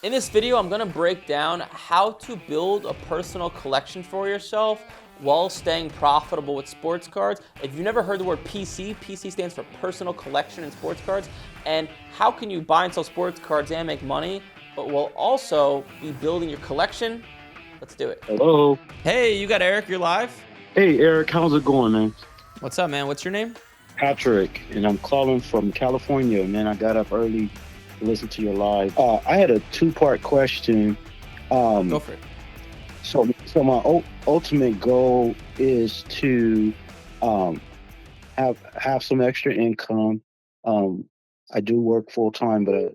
In this video, I'm going to break down how to build a personal collection for yourself while staying profitable with sports cards. If you've never heard the word PC stands for personal collection in sports cards. And how can you buy and sell sports cards and make money, but will also be building your collection? Let's do it. Hello. Hey, you got Eric, you're live. Hey, Eric. How's it going, man? What's up, man? What's your name? Patrick, and I'm calling from California, man. I got up early to listen to your live. I had a two-part question. Go Um, for it. so my ultimate goal is to um, have some extra income. Um, I do work full time, but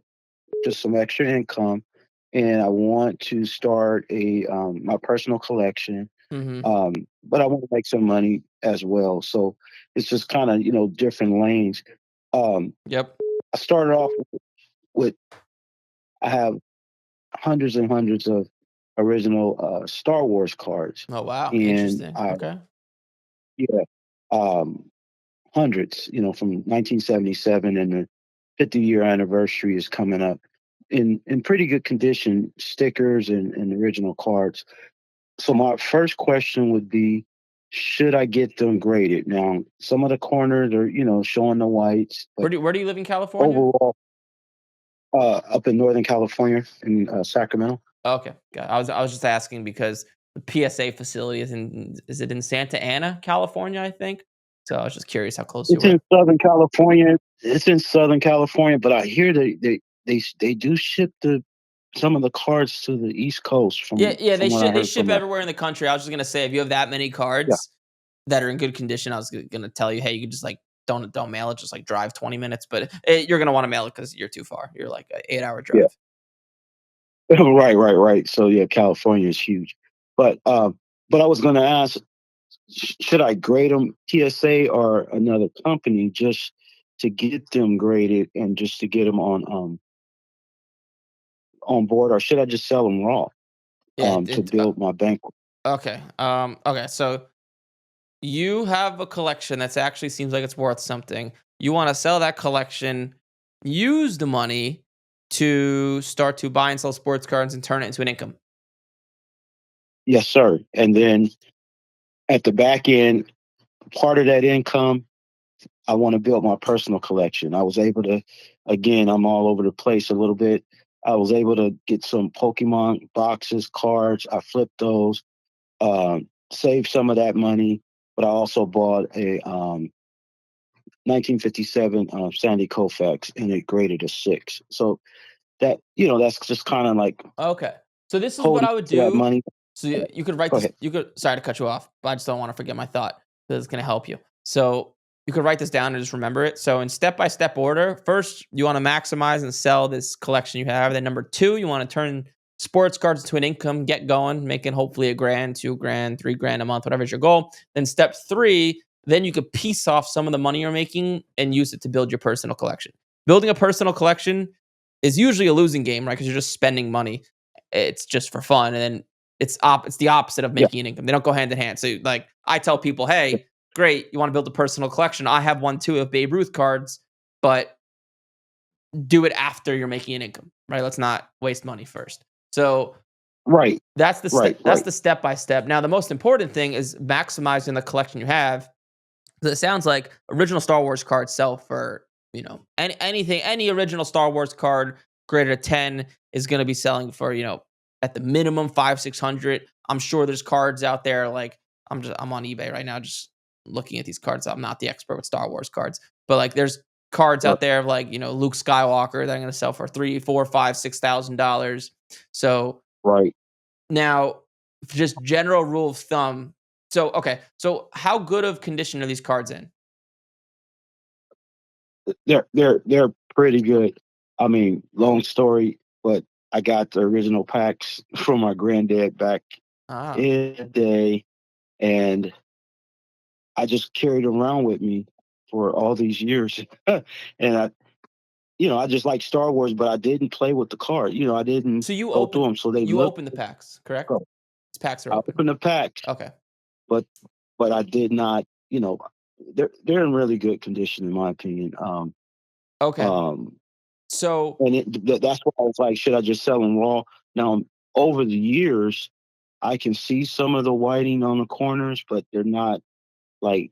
just some extra income, and I want to start a my personal collection. Mm-hmm. But I want to make some money as well. So it's just kind of, different lanes. Um, Yep. I started off with, I have hundreds and hundreds of original Star Wars cards. Oh, wow. And Interesting. Okay. yeah, um, hundreds, from 1977, and the 50-year anniversary is coming up in pretty good condition, stickers and original cards. So my first question would be, should I get them graded? Now, some of the corners are, showing the whites, but Where do you live in California? overall, up in Northern California in Sacramento. Okay, got it. I was just asking because the PSA facility is it in Santa Ana, California, I think? So I was just curious how close you It's were. in Southern California. It's in Southern California, but I hear they do ship some of the cards to the East Coast Yeah, from yeah, they from what I ship they heard ship from everywhere in the country. I was just gonna say, if you have that many yeah. cards that are in good condition, I was gonna tell you, hey, you could just like don't mail it, just like drive 20 minutes, but you're gonna want to mail it because you're too far. You're like an 8 hour Yeah. drive. Right. So yeah, California is huge. But I was going to ask, should I grade them TSA or another company just to get them graded and just to get them on board, or should I just sell them raw Yeah, to build my bank? okay. Okay, so you have a collection that's actually seems like it's worth something. You want to sell that collection, use the money to start to buy and sell sports cards and turn it into an income. Yes, sir. And then at the back end, part of that income, I want to build my personal collection. I was able to, again, I'm all over the place a little bit. I was able to get some Pokemon boxes, cards. I flipped those, saved some of that money, but I also bought a 1957 Sandy Koufax, and it graded a 6. So that's just kind of like Okay. So this is what holding I would to that do. money. So you could write Go this. ahead. You could. Sorry to cut you off, but I just don't want to forget my thought because it's going to help you. So you could write this down and just remember it. So in step by step order, first you want to maximize and sell this collection you have. Then number two, you want to turn sports cards into an income, get going, making hopefully a grand, 2 grand, 3 grand a month, whatever is your goal. Then step three, then you could piece off some of the money you're making and use it to build your personal collection. Building a personal collection is usually a losing game, right? Because you're just spending money. It's just for fun, and then it's the opposite of Yeah. making an income. They don't go hand in hand. So like I tell people, hey, great, you want to build a personal collection. I have one too of Babe Ruth cards, but do it after you're making an income, right? Let's not waste money first. So Right. that's the Right. step. That's Right. the step by step. Now, the most important thing is maximizing the collection you have. 'Cause it sounds like original Star Wars cards sell for any original Star Wars card graded a 10 is going to be selling for at the minimum 500-600. I'm sure there's cards out there like I'm on eBay right now just looking at these cards. I'm not the expert with Star Wars cards, but like there's cards Right. out there of like Luke Skywalker that are going to sell for 3, 4, 5, $6,000. So Right. now, just general rule of thumb. So, okay. So, how good of condition are these cards in? They're pretty good. I mean, long story, but I got the original packs from my granddad back Ah, in the day, and I just carried them around with me for all these years. And I just like Star Wars, but I didn't play with the card. I didn't so go through them, so they you look. open the packs, correct? Go. These packs are I open. opened the packs, Okay. but I did not. They're in really good condition, in my opinion. Okay. Um, So And that's why I was like, should I just sell them raw? Now, over the years, I can see some of the whiting on the corners, but they're not like,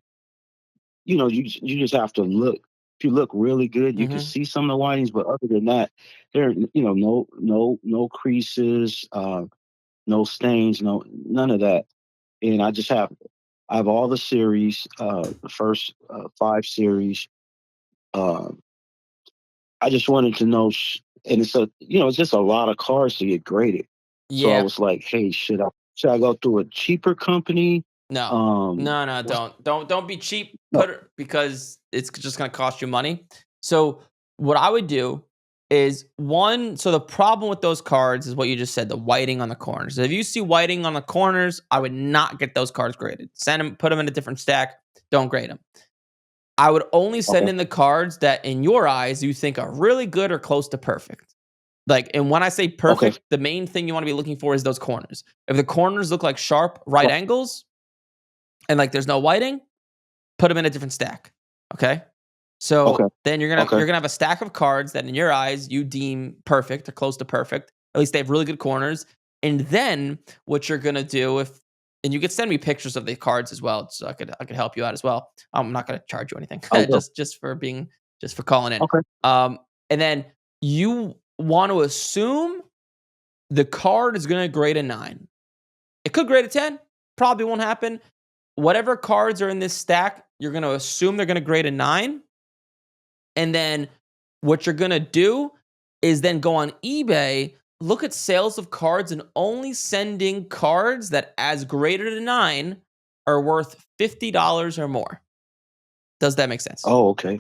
you just have to look. If you look really good, you can mhm. see some of the whitings, but other than that, there, no creases, no stains, none of that. And I have all the series, the first 5 series. Uh, I just wanted to know, and it's just a lot of cars to get graded. So I Yeah. was like, hey, should I go through a cheaper company? No. Um, No, no, what's don't be cheap. no, Put it because it's just gonna cost you money. So what I would do is one. So the problem with those cards is what you just said, the whiting on the corners. If you see whiting on the corners, I would not get those cards graded. Send them, put them in a different stack. Don't grade them. I would only send okay, in the cards that, in your eyes, you think are really good or close to perfect. Like, and when I say okay, perfect, the main thing you want to be looking for is those corners. If the corners look like sharp right right, angles and like there's no whiting, put them in a different stack. Okay. okay, So then you're gonna okay, you're gonna have a stack of cards that in your eyes you deem perfect or close to perfect. At least they have really good corners. And then what you're gonna do if and you could send me pictures of the cards as well, so I could help you out as well. I'm not gonna charge you anything, I will. just for calling in. Okay, Um, and then you want to assume the card is gonna grade a 9. It could grade a 10, probably won't happen. Whatever cards are in this stack, you're gonna assume they're gonna grade a 9, and then what you're gonna do is then go on eBay, look at sales of cards, and only sending cards that, as graded a 9, are worth $50 or more. Does that make sense? oh, okay,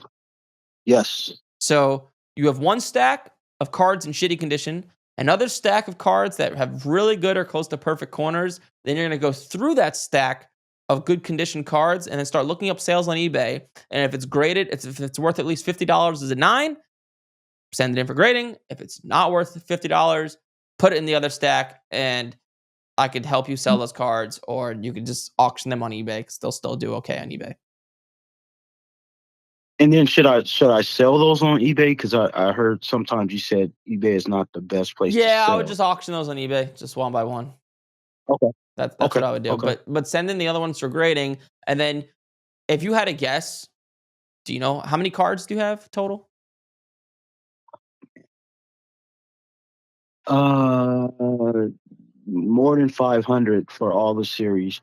yes, So you have one stack of cards in shitty condition, another stack of cards that have really good or close to perfect corners. Then you're going to go through that stack of good condition cards and then start looking up sales on eBay. And if it's graded, if it's worth at least $50 as a 9, send it in for grading. If it's not worth $50, put it in the other stack and I could help you sell those cards, or you could just auction them on eBay because they'll still do okay on eBay. and then should I sell those on eBay? Because I heard sometimes you said eBay is not the best place to Yeah, I would sell. just auction those on eBay, just one by one. Okay, That's okay, what I would do. okay. But send in the other ones for grading, and then if you had a guess, do you know how many cards do you have total? Uh, more than 500 for all the series,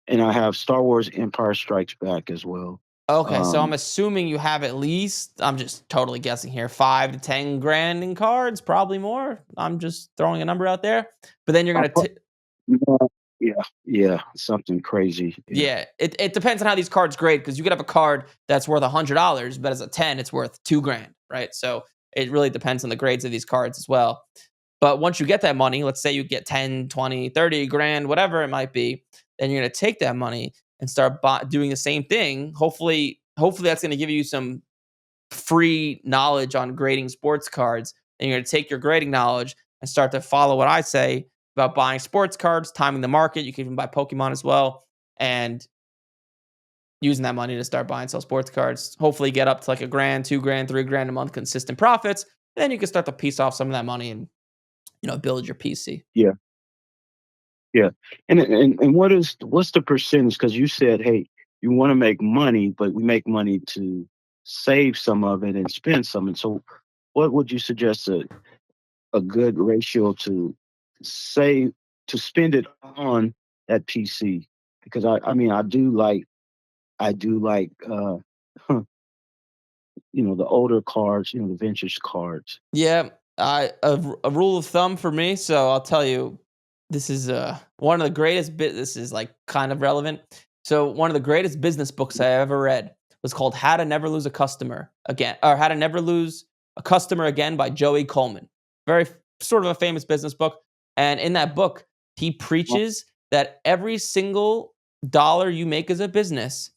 and I have Star Wars Empire Strikes Back as well. Okay, so I'm Um, assuming you have at least, I'm just totally guessing here, 5 to 10 grand in cards, probably more. I'm just throwing a number out there. But then you're I gonna put yeah, yeah, yeah, something crazy. Yeah, yeah, it depends on how these cards grade because you could have a card that's worth $100, but as a 10, it's worth 2 grand, right? So it really depends on the grades of these cards as well. But once you get that money, let's say you get 10, 20, 30 grand, whatever it might be, then you're going to take that money and start doing the same thing. Hopefully that's going to give you some free knowledge on grading sports cards. And you're going to take your grading knowledge and start to follow what I say about buying sports cards, timing the market. You can even buy Pokemon as well. And using that money to start buying sell sports cards. Hopefully get up to like a grand, 2 grand, 3 grand a month consistent profits. Then you can start to piece off some of that money and build your PC. yeah, yeah. And what's the percentage? Because you said, hey, you want to make money, but we make money to save some of it and spend some. And so, what would you suggest a good ratio to save to spend it on that PC? Because I mean I do like the older cards, the vintage cards. Yeah, a rule of thumb for me. So I'll tell you, this is one of the greatest bit. This is like kind of relevant. So one of the greatest business books I ever read was called "How to Never Lose a Customer Again" or "How to Never Lose a Customer Again" by Joey Coleman. Very sort of a famous business book. And in that book, he preaches that every single dollar you make as a business,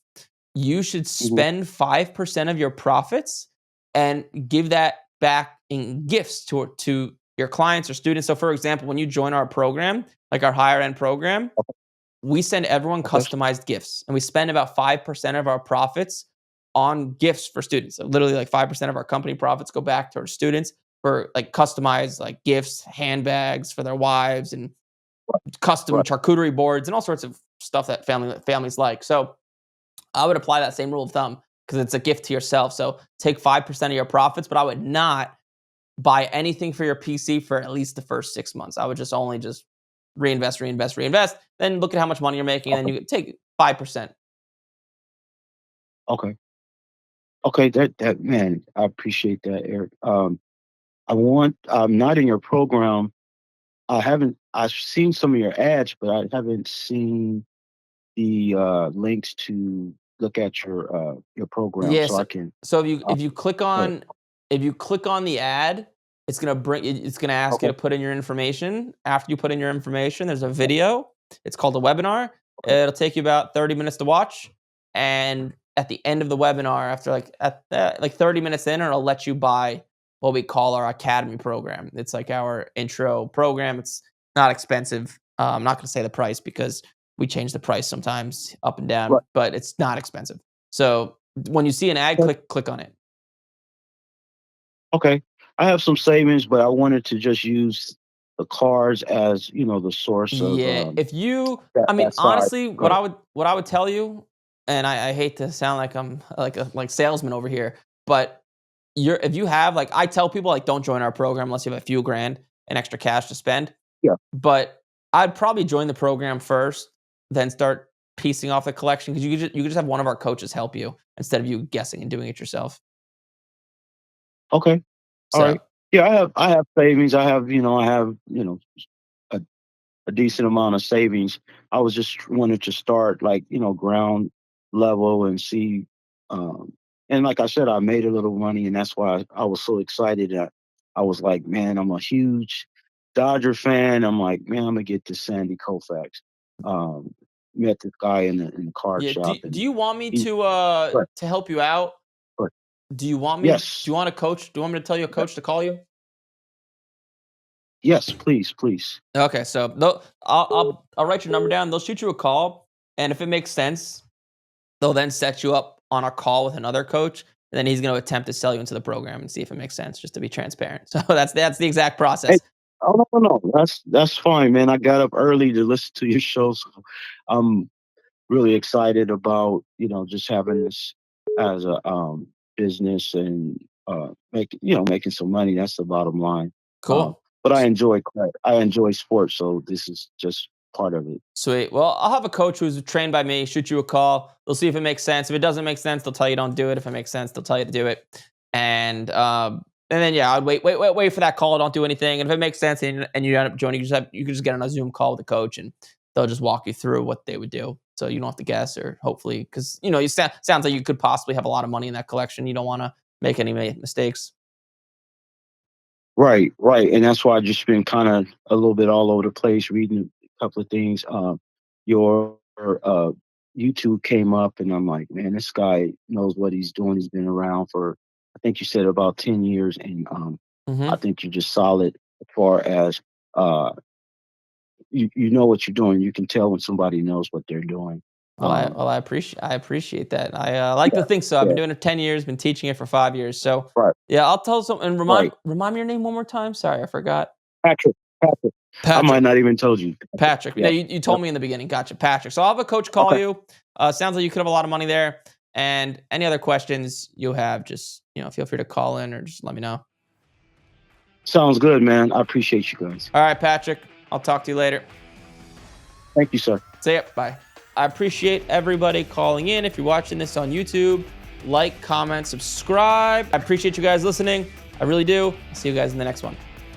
you should Mhm. spend 5% of your profits and give that back in gifts to your clients or students. So for example, when you join our program, like our higher end program, we send everyone Okay. customized gifts and we spend about 5% of our profits on gifts for students. So literally like 5% of our company profits go back to our students. for like customized like gifts, handbags for their wives, and custom Right. charcuterie boards and all sorts of stuff that families like. So I would apply that same rule of thumb because it's a gift to yourself. So take 5% of your profits, but I would not buy anything for your PC for at least the first 6 months. I would just only just reinvest, reinvest, reinvest. Then look at how much money you're making, and then Okay. you could take 5%. Okay. Okay. That man, I appreciate that, Eric. I'm not in your program. I've seen some of your ads, but I haven't seen the links to look at your program so Yes. I can. So if you click Right. on the ad, it's gonna ask you Okay. to put in your information. After you put in your information, there's a video. It's called a webinar. Okay. It'll take you about 30 minutes to watch. And at the end of the webinar, after like 30 minutes in, it'll let you buy what we call our academy program. It's like our intro program. It's not expensive. I'm not gonna say the price because we change the price sometimes up and down, Right. but it's not expensive. So when you see an ad, Okay. click on it. Okay. I have some savings, but I wanted to just use the cars as the source of Yeah, if you that I mean, that side. honestly, Go ahead. what I would tell you, and I hate to sound like I'm like a like salesman over here, but if you have like I tell people like don't join our program unless you have a few grand and extra cash to spend. Yeah. But I'd probably join the program first, then start piecing off the collection because you could just have one of our coaches help you instead of you guessing and doing it yourself. Okay. All So right. Yeah, I have savings. I have a a decent amount of savings. I was just wanted to start like, ground level and see. Um, and like I said, I made a little money, and that's why I was so excited that I was like, man, I'm a huge Dodger fan. I'm like, man, I'm gonna get this Sandy Koufax. Um, Met this guy in the card yeah, shop, do and you want me he, but, to help you out? but Do yes, you want a coach? Do you want me to tell you a uh, coach to call you? yes, please, please. Okay, so I'll write your number down. They'll shoot you a call, and if it makes sense, they'll then set you up on a call with another coach, and then he's going to attempt to sell you into the program and see if it makes sense, just to be transparent. So that's the exact Hey, process. oh no, no, no, that's fine, man. I got up early to listen to your show, so I'm really excited about just having this as a business and making some money. That's the bottom line. Cool. But I enjoy sports, so this is just part of it. Sweet. Well, I'll have a coach who's trained by me shoot you a call. They'll see if it makes sense. If it doesn't make sense, they'll tell you don't do it. If it makes sense, they'll tell you to do it. And then yeah, I'd wait for that call. Don't do anything. And if it makes sense and you end up joining, you can just get on a Zoom call with the coach, and they'll just walk you through what they would do. So you don't have to guess, or hopefully, because sounds like you could possibly have a lot of money in that collection. You don't want to make any mistakes. Right, right, and that's why I just been kind of a little bit all over the place, reading a couple of things. Your YouTube came up, and I'm like, man, this guy knows what he's doing. He's been around for, I think you said about 10 years, and I Hmm. think you're just solid as far as uh, you know what you're doing. You can tell when somebody knows what they're doing. Um, I appreciate that. I like to yeah, think so. I've been yeah, doing it 10 years, been teaching it for 5 years. So right, yeah, I'll tell some and right. remind me your name one more time. Sorry, I forgot. Patrick, Patrick. I might Patrick. not even told you. Patrick. Patrick. No, Yeah. you Yep. told me in the beginning. Gotcha, Patrick. So I'll have a coach call Okay. you. Sounds like you could have a lot of money there. And any other questions you have, just feel free to call in or just let me know. Sounds good, man. I appreciate you guys. All right, Patrick. I'll talk to you later. Thank you, sir. See ya. Bye. I appreciate everybody calling in. If you're watching this on YouTube, like, comment, subscribe. I appreciate you guys listening. I really do. I'll see you guys in the next one.